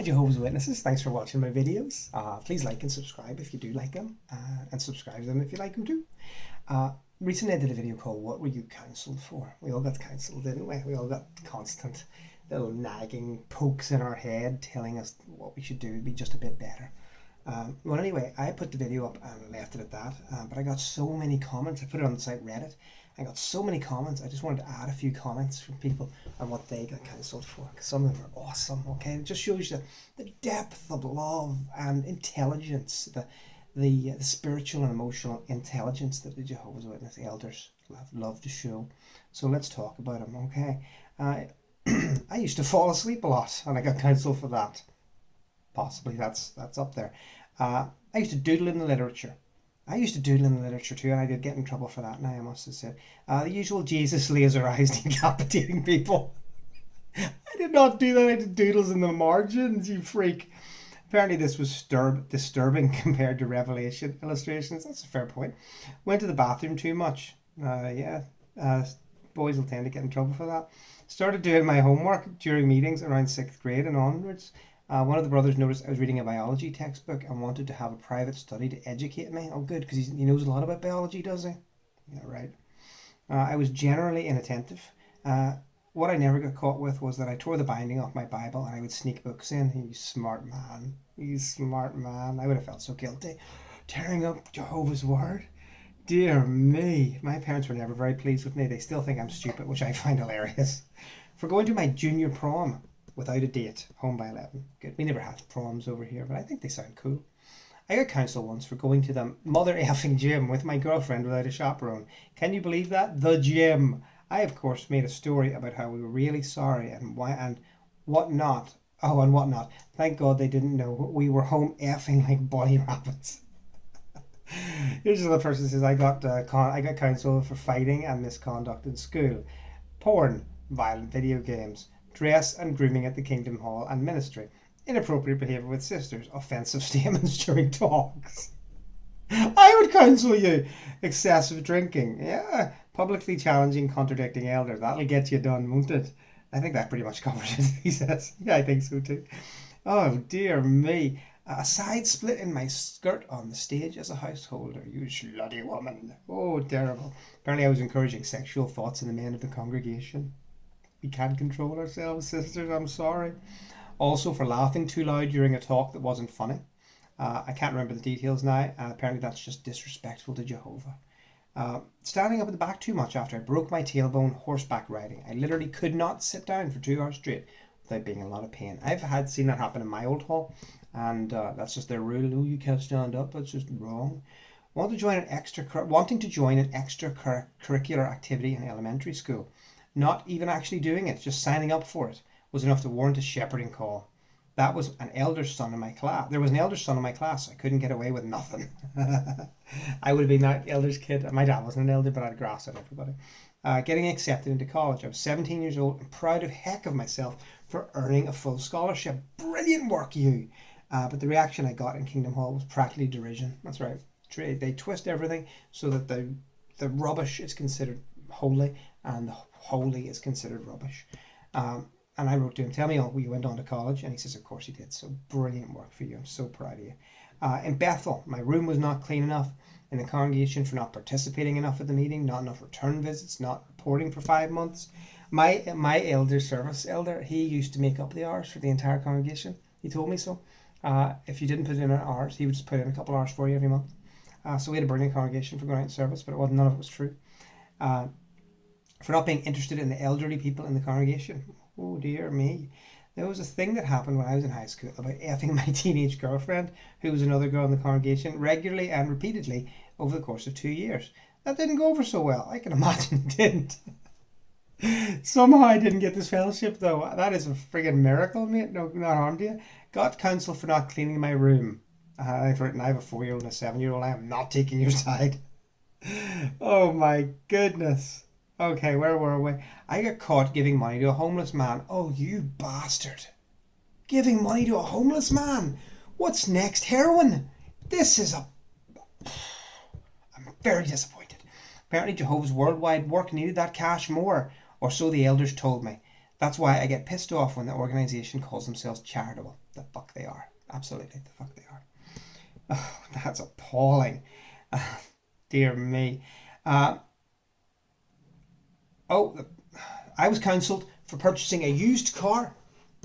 Jehovah's Witnesses, thanks for watching my videos. Please like and subscribe if you do like them, and subscribe to them if you like them too. Recently I did a video called What Were You Counseled For? We all got counselled, didn't we? We all got constant little nagging pokes in our head telling us what we should do to be just a bit better. Well, anyway, I put the video up and left it at that, but I got so many comments. I put it on the site Reddit. I got so many comments. I just wanted to add a few comments from people on what they got cancelled for, because some of them are awesome. Okay, it just shows you the depth of love and intelligence, the spiritual and emotional intelligence that the Jehovah's Witness elders love to show. So let's talk about them. Okay, I used to fall asleep a lot, and I got cancelled for that. Possibly that's up there. I used to doodle in the literature. I used to doodle in the literature too, and I did get in trouble for that now, I must have said. The usual Jesus laserized decapitating people. I did not do that. I did doodles in the margins, you freak. Apparently this was disturbing compared to Revelation illustrations. That's a fair point. Went to the bathroom too much. Boys will tend to get in trouble for that. Started doing my homework during meetings around 6th grade and onwards. One of the brothers noticed I was reading a biology textbook and wanted to have a private study to educate me. Oh, good, because he knows a lot about biology, does he? Yeah, right. I was generally inattentive. What I never got caught with was that I tore the binding off my Bible and I would sneak books in. You smart man. You smart man. I would have felt so guilty. Tearing up Jehovah's Word. Dear me. My parents were never very pleased with me. They still think I'm stupid, which I find hilarious. For going to my junior prom without a date, home by 11. Good. We never had proms over here, but I think they sound cool. I got counselled once for going to the mother effing gym with my girlfriend without a chaperone. Can you believe that? The gym. I, of course, made a story about how we were really sorry and why and what not. Oh, and what not. Thank God they didn't know we were home effing like bunny rabbits. Here's another person who says, I got counselled for fighting and misconduct in school. Porn, violent video games, dress and grooming at the Kingdom Hall and ministry, inappropriate behaviour with sisters, offensive statements during talks. I would counsel you. Excessive drinking. Yeah. Publicly challenging, contradicting elders. That'll get you done, won't it? I think that pretty much covers it, he says. Yeah, I think so too. Oh, dear me. A side split in my skirt on the stage as a householder. You slutty woman. Oh, terrible. Apparently I was encouraging sexual thoughts in the men of the congregation. We can't control ourselves, sisters. I'm sorry. Also for laughing too loud during a talk that wasn't funny. I can't remember the details now. Apparently that's just disrespectful to Jehovah. Standing up at the back too much after I broke my tailbone horseback riding. I literally could not sit down for 2 hours straight without being in a lot of pain. I've seen that happen in my old hall, and that's just their rule. Oh, you can't stand up. That's just wrong. Wanting to join an extracurricular activity in elementary school. Not even actually doing it, just signing up for it, was enough to warrant a shepherding call. That was an elder son in my class. There was an elder son in my class. I couldn't get away with nothing. I would have been that elder's kid. My dad wasn't an elder, but I'd grass at everybody. Getting accepted into college. I was 17 years old and proud of heck of myself for earning a full scholarship. Brilliant work, you. But the reaction I got in Kingdom Hall was practically derision. That's right. They twist everything so that the rubbish is considered holy and the holy is considered rubbish. And I wrote to him, tell me, you went on to college? And he says, of course he did. So brilliant work for you. I'm so proud of you. In Bethel, my room was not clean enough. In the congregation for not participating enough at the meeting, not enough return visits, not reporting for 5 months. My elder, he used to make up the hours for the entire congregation. He told me so. If you didn't put in hours, he would just put in a couple hours for you every month. So we had a brilliant congregation for going out in service, but none of it was true. For not being interested in the elderly people in the congregation. Oh dear me. There was a thing that happened when I was in high school about effing my teenage girlfriend, who was another girl in the congregation, regularly and repeatedly over the course of 2 years. That didn't go over so well. I can imagine it didn't. Somehow I didn't get this fellowship though. That is a friggin' miracle, mate. No, not harm to you. Got counsel for not cleaning my room. I've written, I have a 4-year-old and a 7-year-old. I am not taking your side. Oh my goodness. Okay, where were we? I got caught giving money to a homeless man. Oh, you bastard. Giving money to a homeless man? What's next? Heroin? This is I'm very disappointed. Apparently Jehovah's worldwide work needed that cash more, or so the elders told me. That's why I get pissed off when the organisation calls themselves charitable. The fuck Absolutely, the fuck they are. Oh, that's appalling. Dear me. Uh, I was counselled for purchasing a used car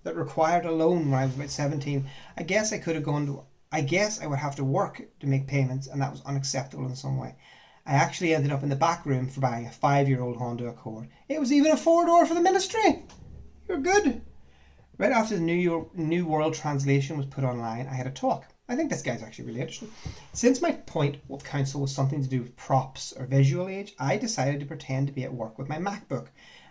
that required a loan when I was about 17. I guess I would have to work to make payments, and that was unacceptable in some way. I actually ended up in the back room for buying a 5-year-old Honda Accord. It was even a 4-door for the ministry. You're good. Right after the New World Translation was put online, I had a talk. I think this guy's actually really interesting. Since my point with counsel was something to do with props or visual aids, I decided to pretend to be at work with my MacBook.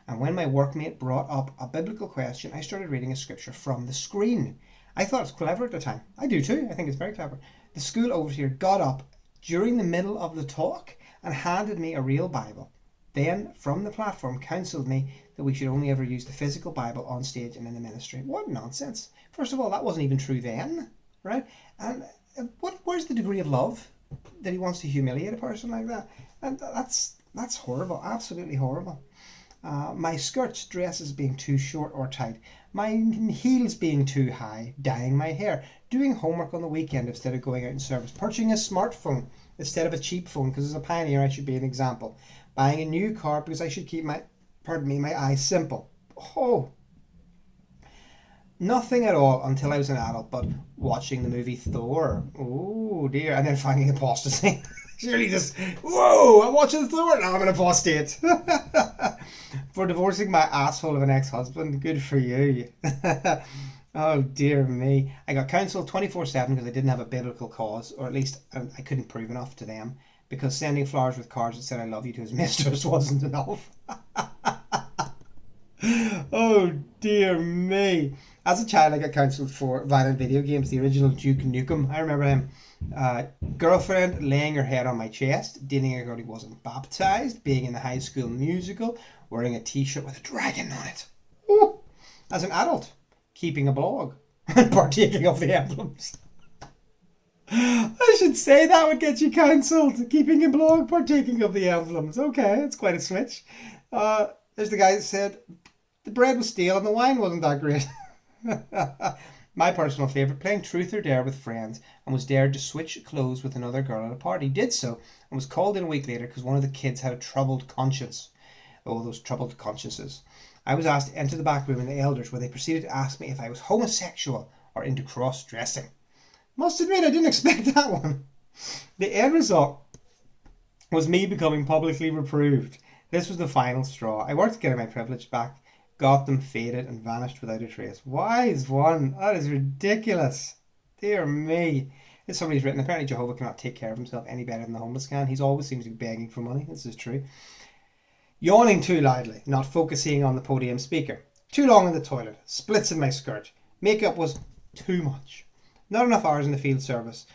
And when my workmate brought up a biblical question, I started reading a scripture from the screen. I thought it was clever at the time. I do too. I think it's very clever. The school overseer got up during the middle of the talk and handed me a real Bible. Then, from the platform, counselled me that we should only ever use the physical Bible on stage and in the ministry. What nonsense. First of all, that wasn't even true then, right? And where's the degree of love that he wants to humiliate a person like that? And that's horrible, absolutely horrible. My skirts, dresses being too short or tight, my heels being too high, dyeing my hair, doing homework on the weekend instead of going out in service, purchasing a smartphone instead of a cheap phone because as a pioneer I should be an example, buying a new car because I should keep my eyes simple. Oh, nothing at all until I was an adult, but watching the movie Thor. Oh dear, and then finding apostasy. Surely just, whoa, I'm watching Thor, now I'm an apostate. For divorcing my asshole of an ex-husband, good for you. Oh dear me. I got counselled 24/7 because I didn't have a biblical cause, or at least I couldn't prove enough to them, because sending flowers with cards that said I love you to his mistress wasn't enough. Oh dear me. As a child I got counselled for violent video games, the original Duke Nukem. I remember him. Girlfriend laying her head on my chest, dating a girl who wasn't baptized, being in the High School Musical, wearing a t-shirt with a dragon on it. Ooh. As an adult, keeping a blog and partaking of the emblems. I should say that would get you cancelled. Keeping a blog, partaking of the emblems. Okay, that's quite a switch. There's the guy that said the bread was stale and the wine wasn't that great. My personal favourite, playing Truth or Dare with friends and was dared to switch clothes with another girl at a party. Did so and was called in a week later because one of the kids had a troubled conscience. Oh, those troubled consciences. I was asked to enter the back room in the elders where they proceeded to ask me if I was homosexual or into cross-dressing. Must admit I didn't expect that one. The end result was me becoming publicly reproved. This was the final straw. I worked to get my privilege back, got them, faded and vanished without a trace. Wise one. That is ridiculous. Dear me. As somebody's written, apparently Jehovah cannot take care of himself any better than the homeless can. He always seems to be begging for money. This is true. Yawning too loudly, not focusing on the podium speaker. Too long in the toilet. Splits in my skirt. Makeup was too much. Not enough hours in the field service.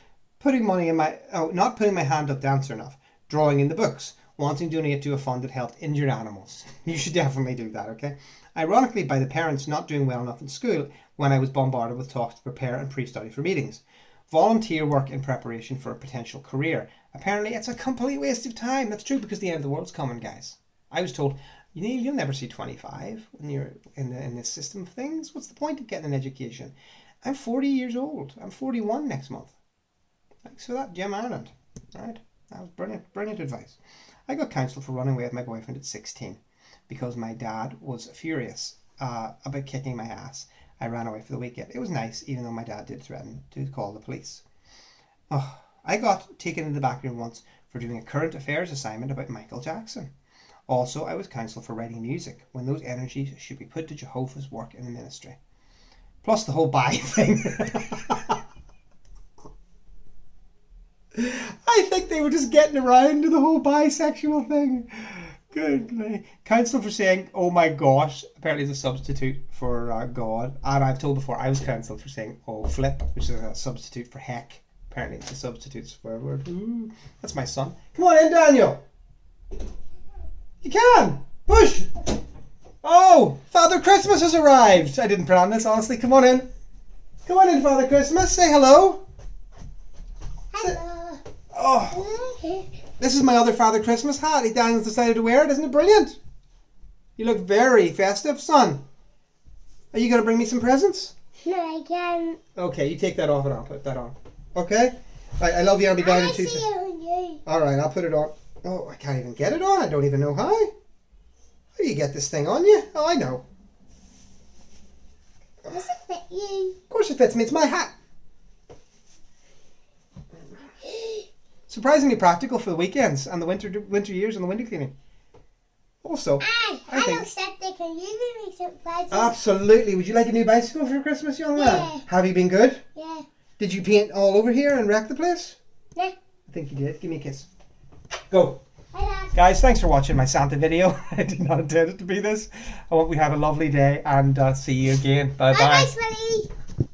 Not putting my hand up dancer enough. Drawing in the books. Wanting to donate to a fund that helped injured animals. You should definitely do that, okay? Ironically, by the parents not doing well enough in school when I was bombarded with talks to prepare and pre-study for meetings. Volunteer work in preparation for a potential career. Apparently, it's a complete waste of time. That's true because the end of the world's coming, guys. I was told, you'll never see 25 when you're in this system of things. What's the point of getting an education? I'm 40 years old. I'm 41 next month. Thanks for that, Jim Ireland. All right, that was brilliant advice. I got counselled for running away with my boyfriend at 16 because my dad was furious about kicking my ass. I ran away for the weekend. It was nice, even though my dad did threaten to call the police. Oh, I got taken in the back room once for doing a current affairs assignment about Michael Jackson. Also, I was counselled for writing music when those energies should be put to Jehovah's work in the ministry. Plus the whole bi thing. I think they were just getting around to the whole bisexual thing. Good night. Counsel for saying, oh my gosh, apparently is a substitute for God. And I've told before, I was counselled for saying, oh flip, which is a substitute for heck. Apparently it's a substitute for a word. Ooh, that's my son. Come on in, Daniel. You can. Push. Oh, Father Christmas has arrived. I didn't plan this, honestly. Come on in. Come on in, Father Christmas. Say hello. Hello. Oh, this is my other Father Christmas hat. Daniel's decided to wear it. Isn't it brilliant? You look very festive, son. Are you going to bring me some presents? No, I can't. Okay, you take that off and I'll put that on. Okay? Right, I love you. I'll be down in 2 seconds. Alright, I'll put it on. Oh, I can't even get it on. I don't even know how. How do you get this thing on you? Oh, I know. Does it fit you? Of course it fits me. It's my hat. Surprisingly practical for the weekends and the winter years and the window cleaning. Also, I think... Can you give me some presents? Absolutely. Would you like a new bicycle for Christmas, young man? Yeah. Have you been good? Yeah. Did you paint all over here and wreck the place? Yeah. I think you did. Give me a kiss. Go. Bye, Dad. Guys, thanks for watching my Santa video. I did not intend it to be this. I hope we have a lovely day and see you again. Bye-bye. Bye, Smelly.